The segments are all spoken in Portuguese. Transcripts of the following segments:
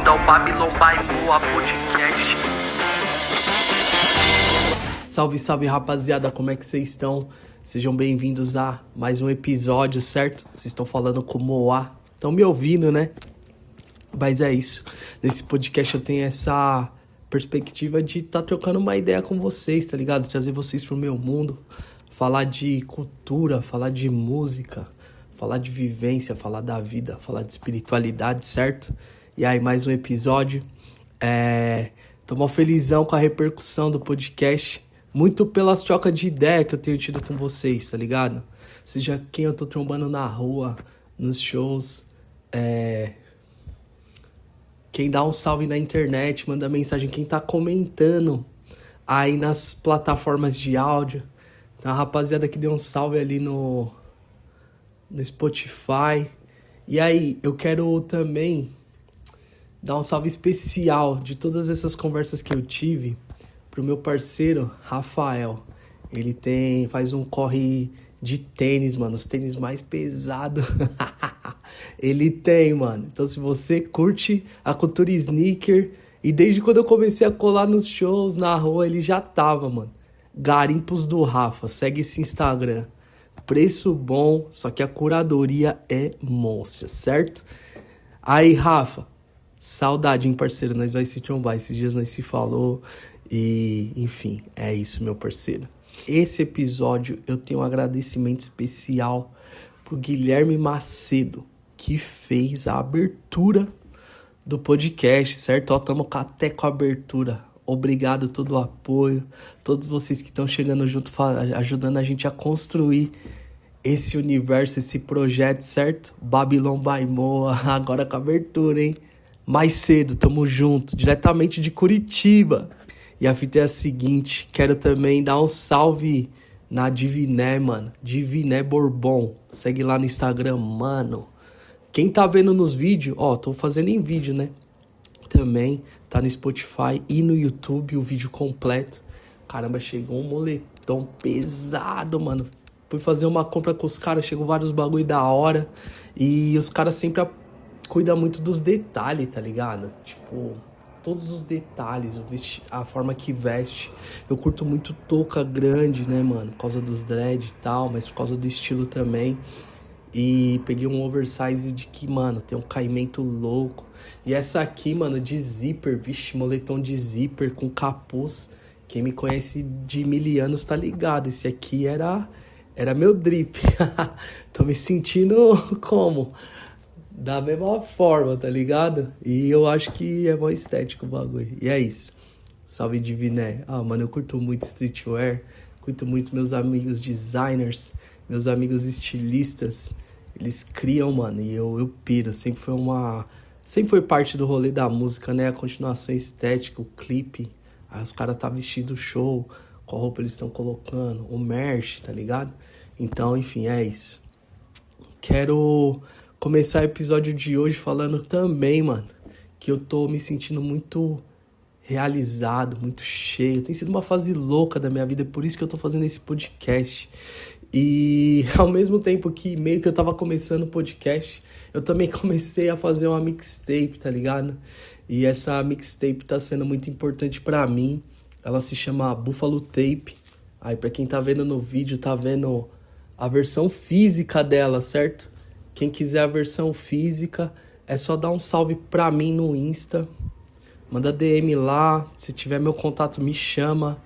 bem-vindo ao Babylon by Moa Podcast. Salve, salve, rapaziada, como é que vocês estão? Sejam bem-vindos a mais um episódio, certo? Vocês estão falando com Moa, estão me ouvindo, né? Mas é isso, nesse podcast eu tenho essa perspectiva de estar trocando uma ideia com vocês, tá ligado? Trazer vocês pro meu mundo, falar de cultura, falar de música, falar de vivência, falar da vida, falar de espiritualidade, certo? E aí, mais um episódio. Tô mó felizão com a repercussão do podcast, muito pelas trocas de ideia que eu tenho tido com vocês, tá ligado? Seja quem eu tô trombando na rua, nos shows, quem dá um salve na internet, manda mensagem, quem tá comentando aí nas plataformas de áudio. A rapaziada que deu um salve ali no Spotify. E aí, eu quero também dar um salve especial de todas essas conversas que eu tive pro meu parceiro Rafael. Ele faz um corre de tênis, mano, os tênis mais pesados. Ele tem, mano. Então, se você curte a cultura sneaker, e desde quando eu comecei a colar nos shows, na rua, ele já tava, mano. Garimpos do Rafa, segue esse Instagram. Preço bom, só que a curadoria é monstra, certo? Aí, Rafa, saudade, hein, parceiro? Nós vai se trombar, esses dias nós se falou. E, enfim, é isso, meu parceiro. Esse episódio eu tenho um agradecimento especial pro Guilherme Macedo, que fez a abertura do podcast, certo? Ó, tamo até com a abertura. Obrigado todo o apoio, todos vocês que estão chegando junto, ajudando a gente a construir esse universo, esse projeto, certo? Babylon by Moa, agora com a abertura, hein? Mais cedo, tamo junto, diretamente de Curitiba. E a fita é a seguinte, quero também dar um salve na Diviné, mano. Diviné Bourbon, segue lá no Instagram, mano. Quem tá vendo nos vídeos, ó, tô fazendo em vídeo, né? Também tá no Spotify e no YouTube o vídeo completo. Caramba, chegou um moletom pesado, mano. Fui fazer uma compra com os caras, chegou vários bagulho da hora. E os caras sempre cuidam muito dos detalhes, tá ligado? Tipo, todos os detalhes, a forma que veste. Eu curto muito touca grande, né, mano? Por causa dos dread e tal, mas por causa do estilo também. E peguei um oversize de que, mano, tem um caimento louco. E essa aqui, mano, de zíper, vixe, moletom de zíper com capuz. Quem me conhece de 1000 anos tá ligado. Esse aqui era meu drip. Tô me sentindo como? Da mesma forma, tá ligado? E eu acho que é mó estético o bagulho. E é isso. Salve Diviné. Ah, mano, eu curto muito streetwear. Curto muito meus amigos designers. Meus amigos estilistas. Eles criam, mano, e eu piro. Sempre foi parte do rolê da música, né? A continuação estética, o clipe. Aí os caras tá vestindo show, qual roupa eles estão colocando, o merch, tá ligado? Então, enfim, é isso. Quero começar o episódio de hoje falando também, mano, que eu tô me sentindo muito realizado, muito cheio. Tem sido uma fase louca da minha vida, é por isso que eu tô fazendo esse podcast. E ao mesmo tempo que meio que eu tava começando o podcast, eu também comecei a fazer uma mixtape, tá ligado? E essa mixtape tá sendo muito importante pra mim. Ela se chama Buffalo Tape. Aí pra quem tá vendo no vídeo, tá vendo a versão física dela, certo? Quem quiser a versão física, é só dar um salve pra mim no Insta. Manda DM lá, se tiver meu contato me chama.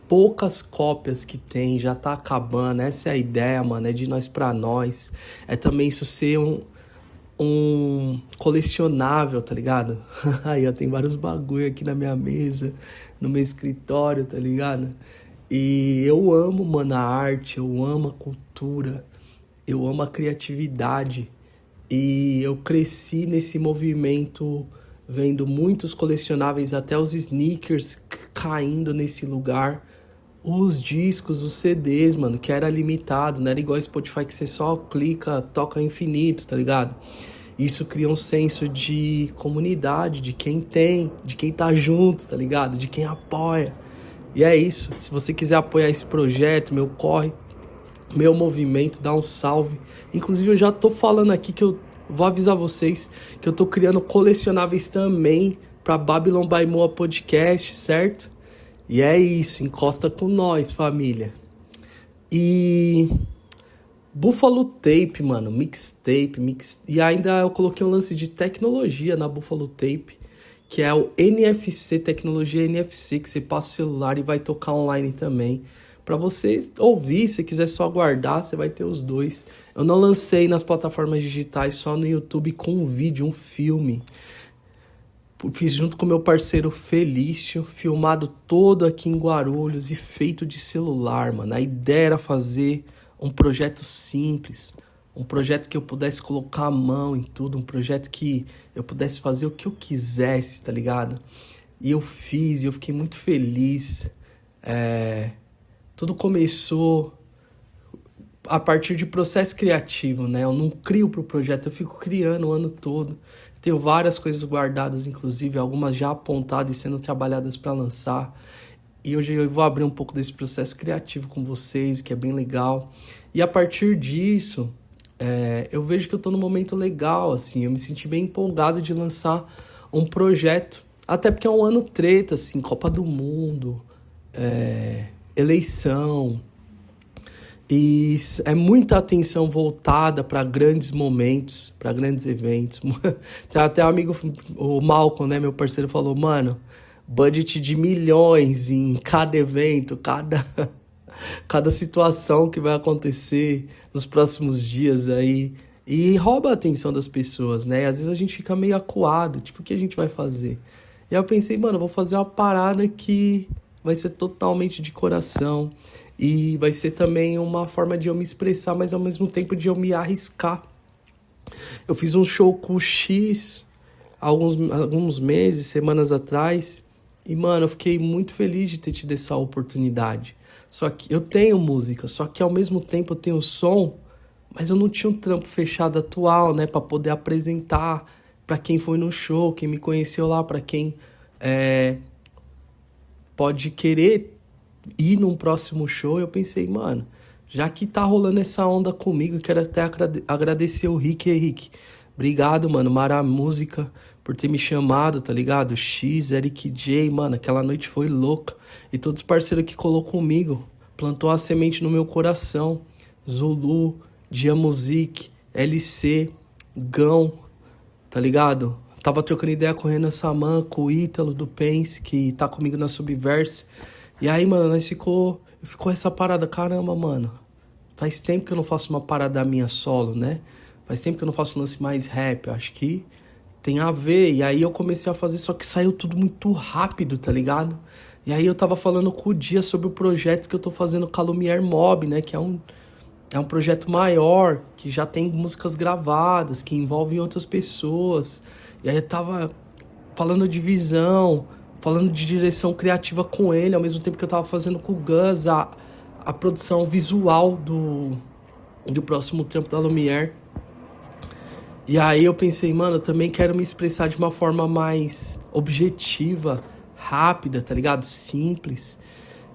Poucas cópias que tem, já tá acabando. Essa é a ideia, mano, é de nós pra nós. É também isso ser um colecionável, tá ligado? Aí eu tenho vários bagulho aqui na minha mesa, no meu escritório, tá ligado? E eu amo, mano, a arte, eu amo a cultura, eu amo a criatividade. E eu cresci nesse movimento vendo muitos colecionáveis, até os sneakers caindo nesse lugar. Os discos, os CDs, mano, que era limitado, não era igual Spotify que você só clica, toca infinito, tá ligado? Isso cria um senso de comunidade, de quem tem, de quem tá junto, tá ligado? De quem apoia. E é isso. Se você quiser apoiar esse projeto, meu corre, meu movimento, dá um salve. Inclusive eu já tô falando aqui que eu vou avisar vocês que eu tô criando colecionáveis também pra Babylon by Moa Podcast, certo? E é isso, encosta com nós, família. E Buffalo Tape, mano, mixtape, e ainda eu coloquei um lance de tecnologia na Buffalo Tape, que é o NFC, tecnologia NFC, que você passa o celular e vai tocar online também. Pra você ouvir, se quiser só guardar, você vai ter os dois. Eu não lancei nas plataformas digitais, só no YouTube com um vídeo, um filme. Fiz junto com meu parceiro Felício, filmado todo aqui em Guarulhos e feito de celular, mano. A ideia era fazer um projeto simples, um projeto que eu pudesse colocar a mão em tudo, um projeto que eu pudesse fazer o que eu quisesse, tá ligado? E eu fiz, e eu fiquei muito feliz. Tudo começou a partir de processo criativo, né? Eu não crio pro projeto, eu fico criando o ano todo. Tenho várias coisas guardadas, inclusive, algumas já apontadas e sendo trabalhadas para lançar. E hoje eu vou abrir um pouco desse processo criativo com vocês, que é bem legal. E a partir disso, eu vejo que eu tô num momento legal, assim. Eu me senti bem empolgado de lançar um projeto. Até porque é um ano treta, assim, Copa do Mundo, eleição. E é muita atenção voltada para grandes momentos, para grandes eventos. Tem até um amigo, o Malcolm, né, meu parceiro, falou, mano, budget de milhões em cada evento, cada situação que vai acontecer nos próximos dias aí. E rouba a atenção das pessoas, né? E às vezes a gente fica meio acuado, tipo, o que a gente vai fazer? E aí eu pensei, mano, eu vou fazer uma parada que vai ser totalmente de coração. E vai ser também uma forma de eu me expressar, mas ao mesmo tempo de eu me arriscar. Eu fiz um show com o X alguns meses, semanas atrás. E, mano, eu fiquei muito feliz de ter tido essa oportunidade. Só que eu tenho música, só que ao mesmo tempo eu tenho som, mas eu não tinha um trampo fechado atual, né? Pra poder apresentar pra quem foi no show, quem me conheceu lá, pra quem pode querer ir num próximo show. Eu pensei, mano, já que tá rolando essa onda comigo, eu quero até agradecer o Rick. Henrique, obrigado, mano, Mara Música, por ter me chamado, tá ligado? X, Eric J, mano, aquela noite foi louca. E todos os parceiros que colocou comigo, plantou a semente no meu coração. Zulu, Dia Music, LC, Gão, tá ligado? Tava trocando ideia com o Renan Saman, com o Ítalo do Pense, que tá comigo na Subverse. E aí, mano, ficou essa parada, caramba, mano, faz tempo que eu não faço uma parada minha solo, né? Faz tempo que eu não faço um lance mais rap, eu acho que tem a ver. E aí eu comecei a fazer, só que saiu tudo muito rápido, tá ligado? E aí eu tava falando com o Dia sobre o projeto que eu tô fazendo com a Lumière Mob, né? Que é um projeto maior, que já tem músicas gravadas, que envolvem outras pessoas. E aí eu tava falando de visão, falando de direção criativa com ele, ao mesmo tempo que eu tava fazendo com o Gus a produção visual do próximo trampo da Lumière. E aí eu pensei, mano, eu também quero me expressar de uma forma mais objetiva, rápida, tá ligado? Simples.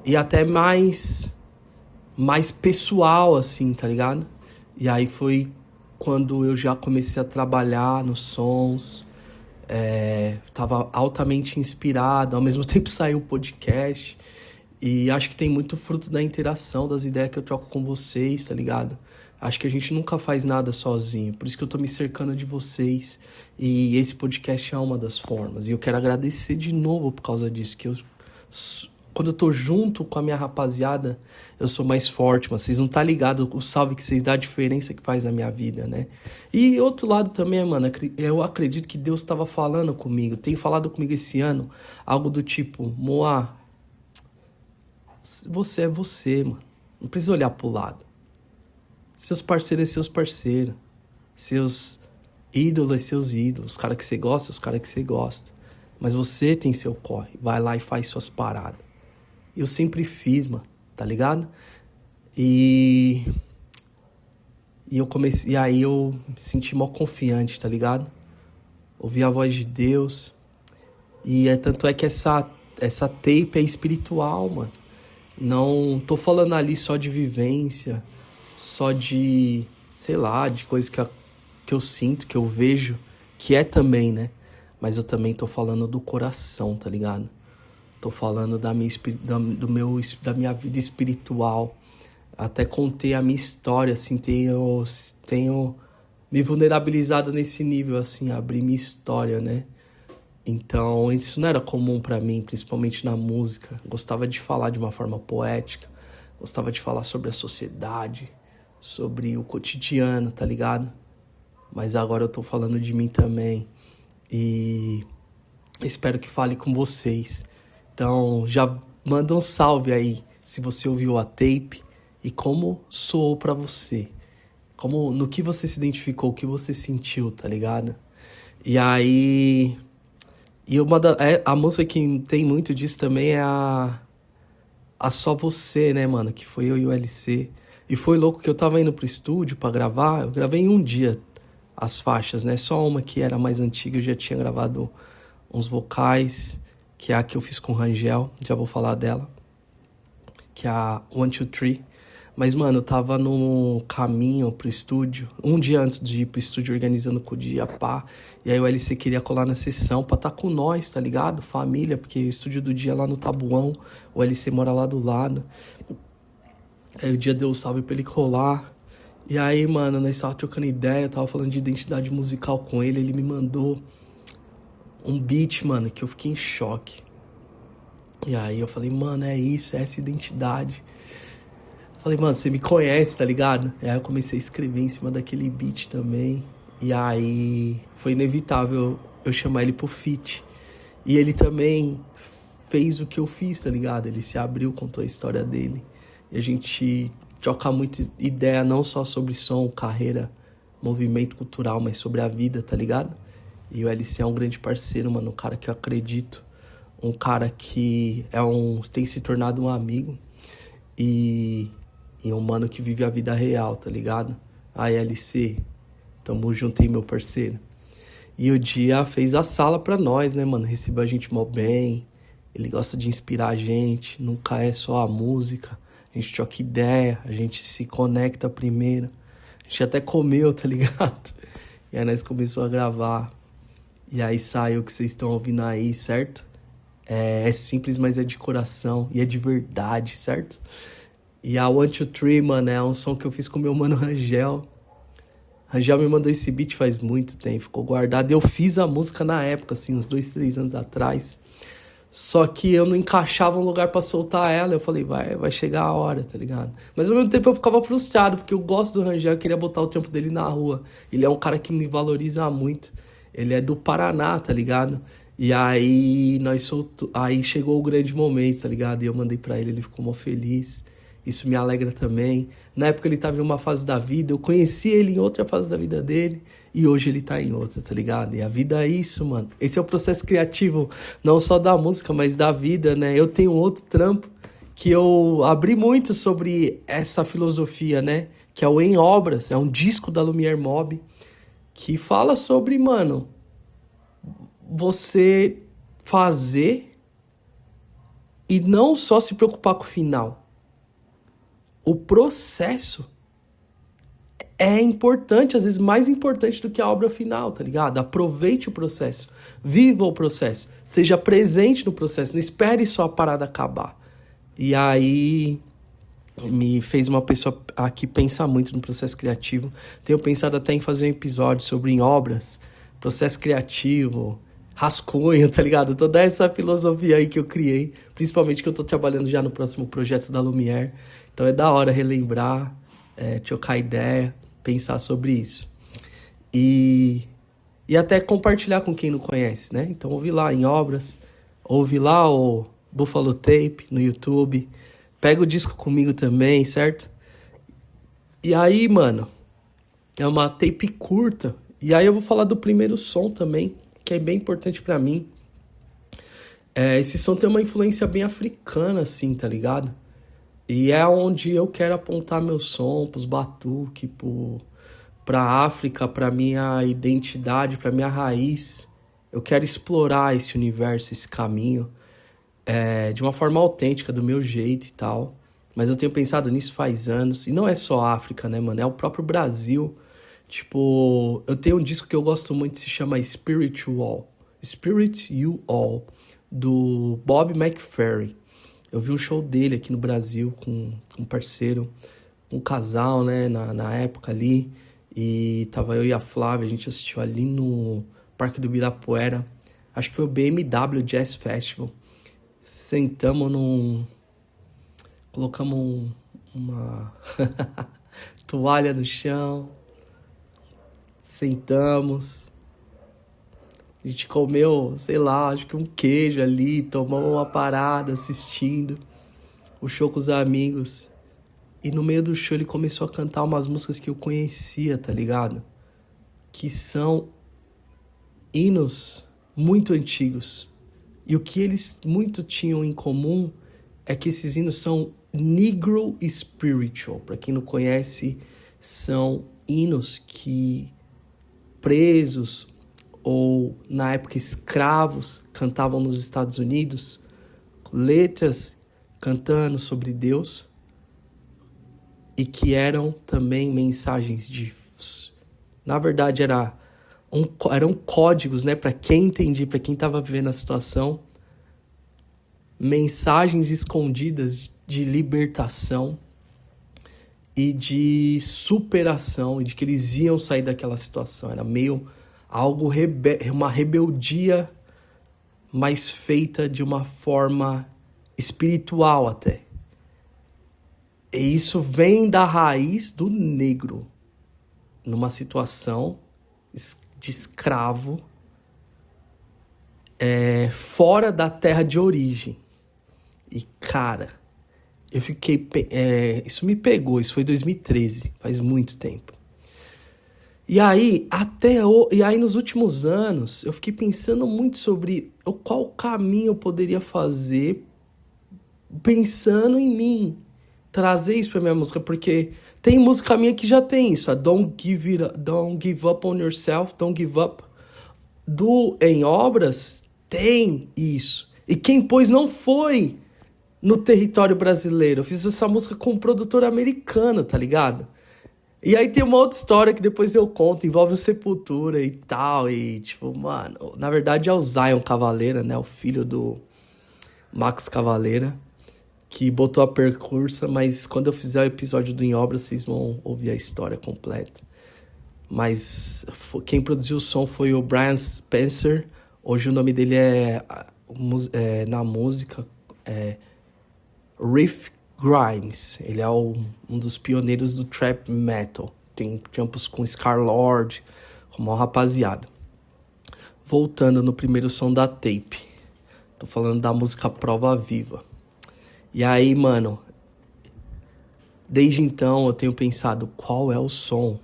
E até mais pessoal, assim, tá ligado? E aí foi quando eu já comecei a trabalhar nos sons. Tava altamente inspirado, ao mesmo tempo saiu o podcast. E acho que tem muito fruto da interação, das ideias que eu troco com vocês, tá ligado? Acho que a gente nunca faz nada sozinho, por isso que eu tô me cercando de vocês. E esse podcast é uma das formas. E eu quero agradecer de novo por causa disso, que quando eu tô junto com a minha rapaziada, eu sou mais forte, mas vocês não tá ligado o salve que vocês dão, a diferença que faz na minha vida, né? E outro lado também, mano, eu acredito que Deus tava falando comigo, tem falado comigo esse ano, algo do tipo, Moá, você é você, mano, não precisa olhar pro lado. Seus parceiros é seus parceiros, seus ídolos é seus ídolos, os caras que você gosta, os caras que você gosta. Mas você tem seu corre, vai lá e faz suas paradas. Eu sempre fiz, mano, tá ligado? E eu comecei, e aí eu me senti mó confiante, tá ligado? Ouvi a voz de Deus. E tanto é que essa tape é espiritual, mano. Não tô falando ali só de vivência, só de, sei lá, de coisa que eu sinto, que eu vejo, que é também, né? Mas eu também tô falando do coração, tá ligado? Tô falando da minha vida espiritual. Até contei a minha história, assim, tenho me vulnerabilizado nesse nível, assim, abrir minha história, né? Então, isso não era comum pra mim, principalmente na música. Gostava de falar de uma forma poética, gostava de falar sobre a sociedade, sobre o cotidiano, tá ligado? Mas agora eu tô falando de mim também e espero que fale com vocês. Então, já manda um salve aí, se você ouviu a tape e como soou pra você. No que você se identificou, o que você sentiu, tá ligado? E aí... a música que tem muito disso também é a Só Você, né, mano? Que foi eu e o LC. E foi louco que eu tava indo pro estúdio pra gravar. Eu gravei em um dia as faixas, né? Só uma que era mais antiga, eu já tinha gravado uns vocais, que é a que eu fiz com o Rangel, já vou falar dela. Que é a One, Two, Three. Mas, mano, eu tava no caminho pro estúdio, um dia antes de ir pro estúdio, organizando com o dia, pá. E aí o LC queria colar na sessão pra tá com nós, tá ligado? Família, porque o estúdio do dia é lá no Tabuão, o LC mora lá do lado. Aí o dia deu um salve pra ele colar. E aí, mano, nós tava trocando ideia, eu tava falando de identidade musical com ele me mandou um beat, mano, que eu fiquei em choque. E aí eu falei, mano, é isso, é essa identidade. Falei, mano, você me conhece, tá ligado? E aí eu comecei a escrever em cima daquele beat também. E aí foi inevitável eu chamar ele pro feat. E ele também fez o que eu fiz, tá ligado? Ele se abriu, contou a história dele. E a gente troca muito ideia, não só sobre som, carreira, movimento cultural, mas sobre a vida, tá ligado? E o LC é um grande parceiro, mano, um cara que eu acredito. Um cara que tem se tornado um amigo. E um mano que vive a vida real, tá ligado? Aí, LC, tamo junto aí, meu parceiro. E o Dia fez a sala pra nós, né, mano? Recebeu a gente mó bem. Ele gosta de inspirar a gente. Nunca é só a música. A gente troca ideia, a gente se conecta primeiro. A gente até comeu, tá ligado? E aí nós começamos a gravar. E aí saiu o que vocês estão ouvindo aí, certo? É simples, mas é de coração. E é de verdade, certo? E a One, Two, Three, mano, é um som que eu fiz com o meu mano Rangel. Rangel me mandou esse beat faz muito tempo, ficou guardado. Eu fiz a música na época, assim, uns 2, 3 anos atrás. Só que eu não encaixava um lugar pra soltar ela. Eu falei, vai chegar a hora, tá ligado? Mas ao mesmo tempo eu ficava frustrado, porque eu gosto do Rangel, eu queria botar o tempo dele na rua. Ele é um cara que me valoriza muito. Ele é do Paraná, tá ligado? E aí aí chegou o grande momento, tá ligado? E eu mandei pra ele ficou mó feliz. Isso me alegra também. Na época ele tava em uma fase da vida, eu conheci ele em outra fase da vida dele, e hoje ele tá em outra, tá ligado? E a vida é isso, mano. Esse é o processo criativo, não só da música, mas da vida, né? Eu tenho outro trampo que eu abri muito sobre essa filosofia, né? Que é o Em Obras, é um disco da Lumière Mob, que fala sobre, mano, você fazer e não só se preocupar com o final. O processo é importante, às vezes mais importante do que a obra final, tá ligado? Aproveite o processo, viva o processo, seja presente no processo, não espere só a parada acabar. E aí me fez uma pessoa aqui pensar muito no processo criativo. Tenho pensado até em fazer um episódio sobre em obras, processo criativo, rascunho, tá ligado? Toda essa filosofia aí que eu criei, principalmente que eu tô trabalhando já no próximo projeto da Lumière. Então é da hora relembrar, trocar ideia, pensar sobre isso. E até compartilhar com quem não conhece, né? Então ouve lá em Obras, ouve lá o Buffalo Tape no YouTube, pega o disco comigo também, certo? E aí, mano, é uma tape curta. E aí eu vou falar do primeiro som também, que é bem importante pra mim. Esse som tem uma influência bem africana, assim, tá ligado? E é onde eu quero apontar meu som pros batuque, pra África, pra minha identidade, pra minha raiz. Eu quero explorar esse universo, esse caminho, de uma forma autêntica, do meu jeito e tal. Mas eu tenho pensado nisso faz anos. E não é só África, né, mano? É o próprio Brasil. Tipo, eu tenho um disco que eu gosto muito, se chama Spiritual. Spirit You All, do Bob McFerrin. Eu vi um show dele aqui no Brasil com um parceiro, um casal, né, na época ali. E tava eu e a Flávia, a gente assistiu ali no Parque do Ibirapuera. Acho que foi o BMW Jazz Festival. Sentamos colocamos uma toalha no chão. Sentamos. A gente comeu, sei lá, acho que um queijo ali. Tomamos uma parada assistindo o show com os amigos. E no meio do show ele começou a cantar umas músicas que eu conhecia, tá ligado? Que são hinos muito antigos. E o que eles muito tinham em comum é que esses hinos são Negro Spiritual. Para quem não conhece, são hinos que presos ou, na época, escravos cantavam nos Estados Unidos. Letras cantando sobre Deus. E que eram também mensagens na verdade, eram códigos, né? Para quem entendia, para quem estava vivendo a situação. Mensagens escondidas de libertação e de superação, e de que eles iam sair daquela situação. Era meio algo, uma rebeldia, mas feita de uma forma espiritual até. E isso vem da raiz do negro, numa situação de escravo, fora da terra de origem. E, cara, eu fiquei... isso me pegou, isso foi 2013, faz muito tempo. E aí, nos últimos anos, eu fiquei pensando muito sobre qual caminho eu poderia fazer, pensando em mim, trazer isso pra minha música, porque tem música minha que já tem isso, a Don't Give Up on Yourself, Don't Give Up, Em Obras, tem isso. E quem pôs não foi no território brasileiro. Eu fiz essa música com um produtor americano, tá ligado? E aí tem uma outra história que depois eu conto, envolve o Sepultura e tal, e tipo, mano, na verdade é o Zion Cavaleira, né, o filho do Max Cavaleira, que botou a percursa, mas quando eu fizer o episódio do Em Obras, vocês vão ouvir a história completa. Mas quem produziu o som foi o Brian Spencer. Hoje o nome dele na música Riff Grimes. Ele é um dos pioneiros do trap metal. Tem trampos com Scar-Lord, com uma rapaziada. Voltando no primeiro som da tape. Tô falando da música Prova Viva. E aí, mano, desde então eu tenho pensado qual é o som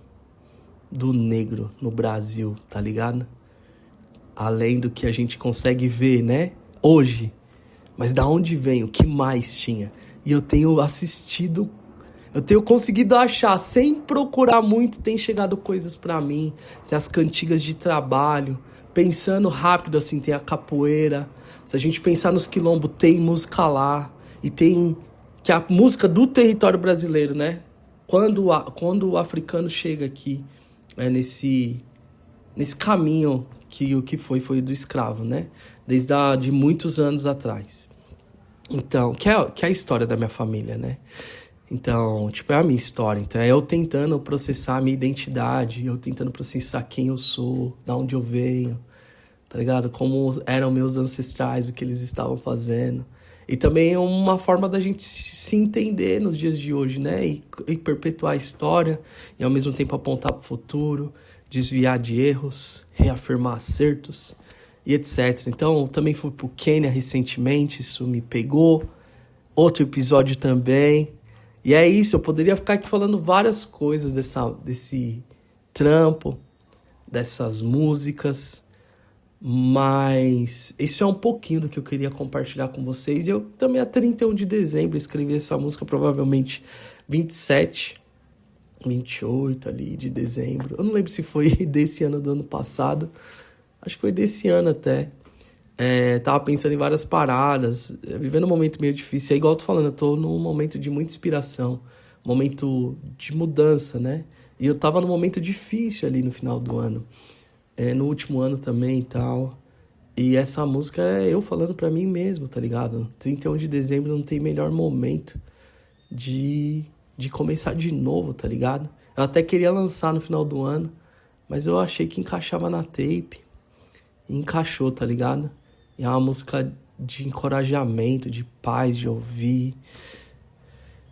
do negro no Brasil, tá ligado? Além do que a gente consegue ver, né? Hoje. Mas da onde vem? O que mais tinha? E eu tenho assistido, eu tenho conseguido achar, sem procurar muito, tem chegado coisas pra mim. Tem as cantigas de trabalho, pensando rápido assim, tem a capoeira. Se a gente pensar nos quilombos, tem música lá. E tem que a música do território brasileiro, né? Quando o africano chega aqui, nesse caminho que o que foi do escravo, né? De muitos anos atrás. Então, que é a história da minha família, né? Então, tipo, é a minha história. Então, é eu tentando processar a minha identidade, eu tentando processar quem eu sou, de onde eu venho, tá ligado? Como eram meus ancestrais, o que eles estavam fazendo. E também é uma forma da gente se entender nos dias de hoje, né? E perpetuar a história e ao mesmo tempo apontar para o futuro, desviar de erros, reafirmar acertos e etc. Então, também fui pro Quênia recentemente, isso me pegou. Outro episódio também. E é isso, eu poderia ficar aqui falando várias coisas desse trampo, dessas músicas. Mas isso é um pouquinho do que eu queria compartilhar com vocês. Eu também, a 31 de dezembro, escrevi essa música, provavelmente 27, 28 ali de dezembro. Eu não lembro se foi desse ano ou do ano passado. Acho que foi desse ano até. Tava pensando em várias paradas, vivendo um momento meio difícil. É igual eu tô falando, eu tô num momento de muita inspiração, momento de mudança, né? E eu tava num momento difícil ali no final do ano. No último ano também e tal. E essa música é eu falando pra mim mesmo, tá ligado? 31 de dezembro não tem melhor momento de começar de novo, tá ligado? Eu até queria lançar no final do ano, mas eu achei que encaixava na tape. E encaixou, tá ligado? E é uma música de encorajamento, de paz, de ouvir,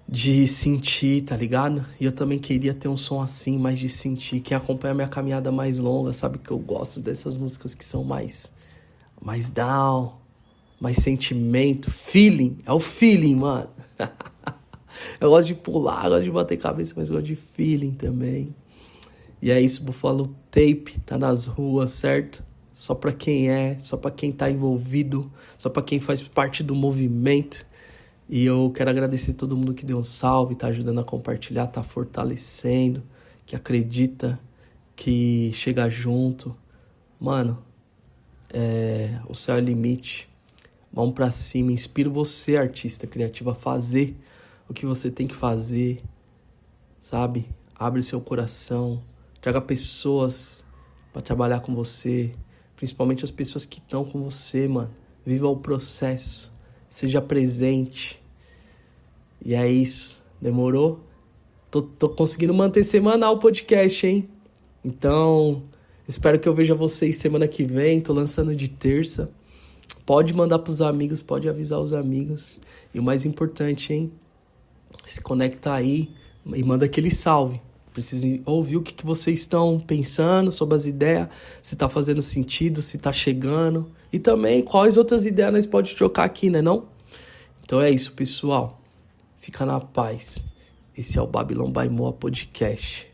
de sentir, tá ligado? E eu também queria ter um som assim, mais de sentir. Quem acompanha a minha caminhada mais longa sabe que eu gosto dessas músicas que são mais down, mais sentimento, feeling. É o feeling, mano. Eu gosto de pular, gosto de bater cabeça, mas gosto de feeling também. E é isso, Buffalo Tape, tá nas ruas, certo? Só pra quem só pra quem tá envolvido, só pra quem faz parte do movimento. E eu quero agradecer todo mundo que deu um salve, tá ajudando a compartilhar, tá fortalecendo, que acredita, que chega junto. Mano, o céu é limite. Vamos pra cima, inspiro você, artista criativo, a fazer o que você tem que fazer, sabe? Abre seu coração, traga pessoas pra trabalhar com você, principalmente as pessoas que estão com você, mano. Viva o processo, seja presente. E é isso, demorou? Tô conseguindo manter semanal o podcast, hein? Então, espero que eu veja vocês semana que vem, tô lançando de terça. Pode mandar pros amigos, pode avisar os amigos. E o mais importante, hein? Se conecta aí e manda aquele salve. Preciso ouvir o que vocês estão pensando sobre as ideias, se tá fazendo sentido, se tá chegando. E também quais outras ideias nós podemos trocar aqui, né não? Então é isso, pessoal. Fica na paz. Esse é o Babylon by Moa Podcast.